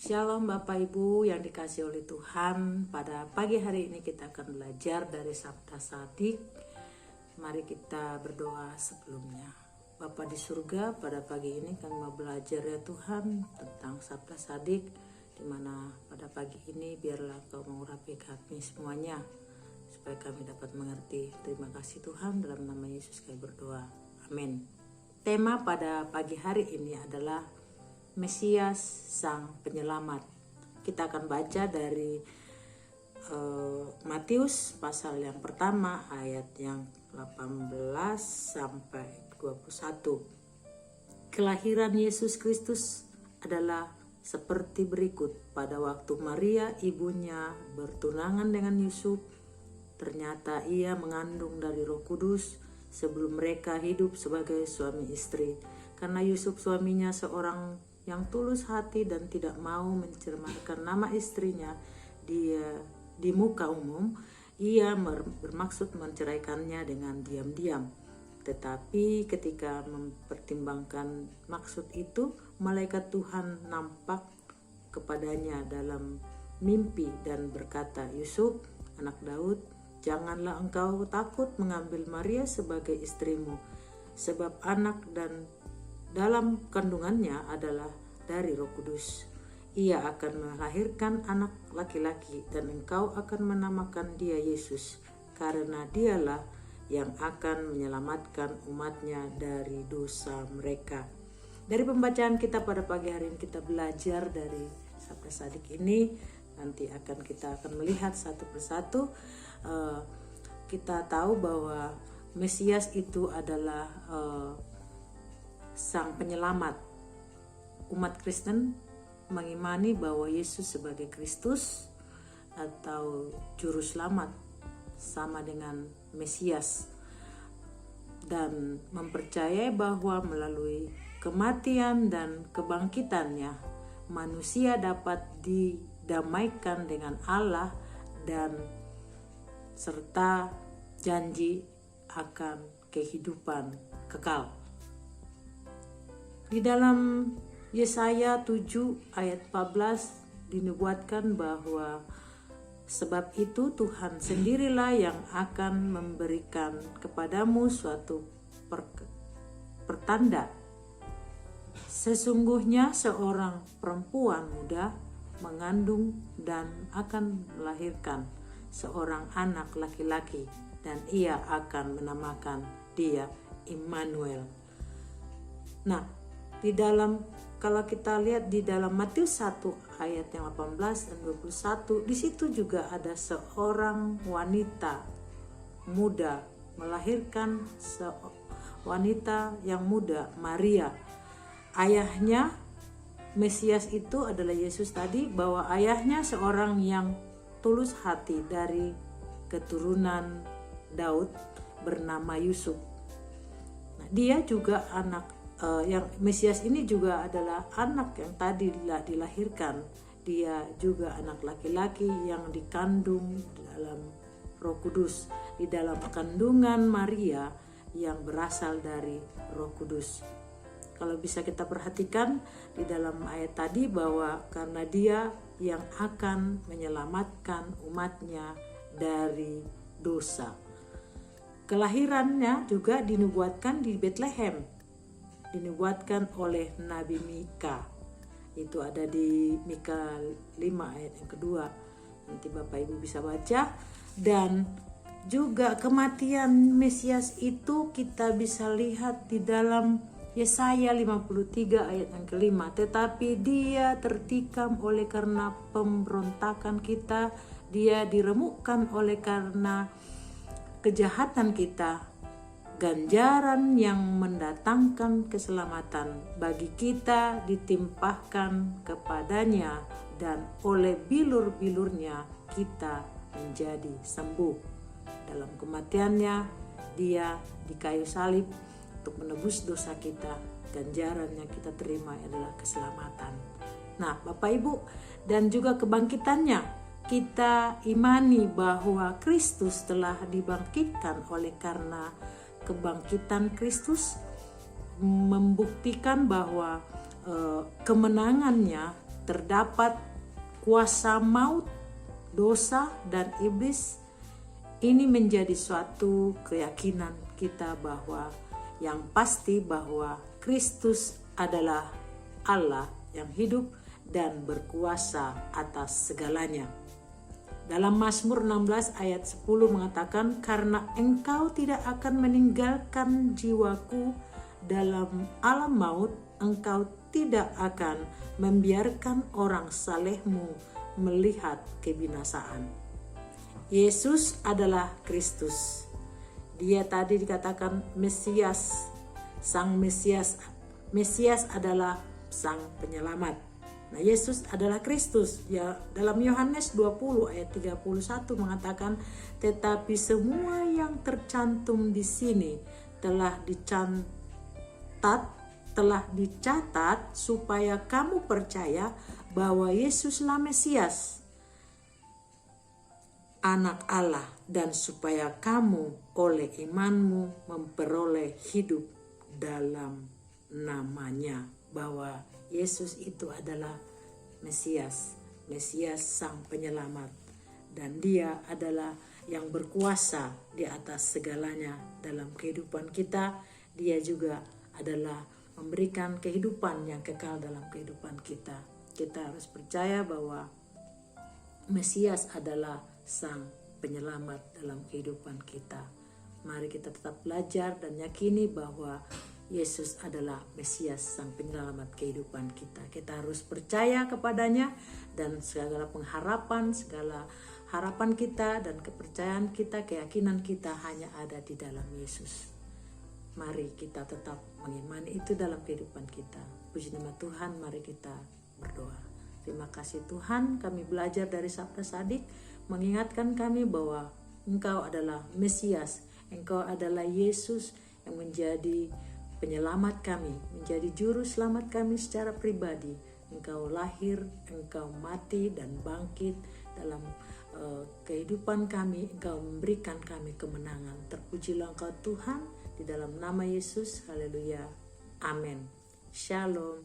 Shalom Bapak Ibu yang dikasihi oleh Tuhan. Pada pagi hari ini kita akan belajar dari Sabda Sadik. Mari kita berdoa sebelumnya. Bapa di surga, pada pagi ini kami mau belajar ya Tuhan tentang Sabda Sadik, di mana pada pagi ini biarlah Kau mengurapi kami semuanya supaya kami dapat mengerti. Terima kasih Tuhan, dalam nama Yesus kami berdoa. Amin. Tema pada pagi hari ini adalah Mesias Sang Penyelamat. Kita akan baca dari Matius pasal yang pertama ayat yang 18 sampai 21. Kelahiran Yesus Kristus adalah seperti berikut. Pada waktu Maria ibunya bertunangan dengan Yusuf, ternyata ia mengandung dari Roh Kudus sebelum mereka hidup sebagai suami istri. Karena Yusuf suaminya seorang yang tulus hati dan tidak mau mencemarkan nama istrinya di muka umum, ia bermaksud menceraikannya dengan diam-diam. Tetapi ketika mempertimbangkan maksud itu, malaikat Tuhan nampak kepadanya dalam mimpi dan berkata, "Yusuf, anak Daud, janganlah engkau takut mengambil Maria sebagai istrimu, sebab anak dan dalam kandungannya adalah dari Roh Kudus. Ia akan melahirkan anak laki-laki dan engkau akan menamakan dia Yesus, karena dialah yang akan menyelamatkan umatnya dari dosa mereka." Dari pembacaan kita pada pagi hari ini kita belajar dari Sabda Sadik ini. Nanti kita akan melihat satu persatu. Kita tahu bahwa Mesias itu adalah Sang Penyelamat. Umat Kristen mengimani bahwa Yesus sebagai Kristus atau Juru Selamat sama dengan Mesias, dan mempercayai bahwa melalui kematian dan kebangkitannya manusia dapat didamaikan dengan Allah dan serta janji akan kehidupan kekal. Di dalam Yesaya 7 ayat 14 dinubuatkan bahwa sebab itu Tuhan sendirilah yang akan memberikan kepadamu suatu pertanda. Sesungguhnya seorang perempuan muda mengandung dan akan melahirkan seorang anak laki-laki, dan ia akan menamakan dia Immanuel. Nah, kalau kita lihat di dalam Matius 1 ayat yang 18 dan 21, di situ juga ada seorang wanita muda melahirkan wanita yang muda, Maria. Ayahnya Mesias itu adalah Yesus tadi, bahwa ayahnya seorang yang tulus hati dari keturunan Daud bernama Yusuf. Nah, dia juga yang Mesias ini juga adalah anak yang tadi dilahirkan. Dia juga anak laki-laki yang dikandung dalam Roh Kudus, di dalam kandungan Maria yang berasal dari Roh Kudus. Kalau bisa kita perhatikan di dalam ayat tadi bahwa karena dia yang akan menyelamatkan umatnya dari dosa. Kelahirannya juga dinubuatkan di Betlehem, dinubuatkan oleh Nabi Mika. Itu ada di Mika 5 ayat yang kedua. Nanti Bapak Ibu bisa baca. Dan juga kematian Mesias itu kita bisa lihat di dalam Yesaya 53 ayat yang kelima. Tetapi dia tertikam oleh karena pemberontakan kita, dia diremukkan oleh karena kejahatan kita. Ganjaran yang mendatangkan keselamatan bagi kita ditimpahkan kepadanya, dan oleh bilur-bilurnya kita menjadi sembuh. Dalam kematiannya dia di kayu salib untuk menebus dosa kita. Ganjaran yang kita terima adalah keselamatan. Nah, Bapak Ibu, dan juga kebangkitannya, kita imani bahwa Kristus telah dibangkitkan. Oleh karena kebangkitan Kristus membuktikan bahwa kemenangannya terdapat kuasa maut, dosa, dan iblis. Ini menjadi suatu keyakinan kita bahwa yang pasti bahwa Kristus adalah Allah yang hidup dan berkuasa atas segalanya. Dalam Mazmur 16 ayat 10 mengatakan, karena engkau tidak akan meninggalkan jiwaku dalam alam maut, engkau tidak akan membiarkan orang salehmu melihat kebinasaan. Yesus adalah Kristus. Dia tadi dikatakan Mesias, Sang Mesias. Mesias adalah Sang Penyelamat. Nah, Yesus adalah Kristus. Ya, dalam Yohanes 20 ayat 31 mengatakan, tetapi semua yang tercantum di sini telah dicatat supaya kamu percaya bahwa Yesuslah Mesias, Anak Allah, dan supaya kamu oleh imanmu memperoleh hidup dalam namanya. Bahwa Yesus itu adalah Mesias, Mesias Sang Penyelamat, dan Dia adalah yang berkuasa di atas segalanya dalam kehidupan kita. Dia juga adalah memberikan kehidupan yang kekal dalam kehidupan kita. Kita harus percaya bahwa Mesias adalah Sang Penyelamat dalam kehidupan kita. Mari kita tetap belajar dan yakini bahwa Yesus adalah Mesias, Sang Penyelamat kehidupan kita. Kita harus percaya kepadanya, dan segala pengharapan, segala harapan kita dan kepercayaan kita, keyakinan kita hanya ada di dalam Yesus. Mari kita tetap mengimani itu dalam kehidupan kita. Puji nama Tuhan, mari kita berdoa. Terima kasih Tuhan, kami belajar dari Sabda Sadik, mengingatkan kami bahwa Engkau adalah Mesias, Engkau adalah Yesus yang menjadi penyelamat kami, menjadi juru selamat kami secara pribadi. Engkau lahir, Engkau mati dan bangkit dalam kehidupan kami. Engkau memberikan kami kemenangan. Terpujilah Engkau Tuhan, di dalam nama Yesus. Haleluya. Amin. Shalom.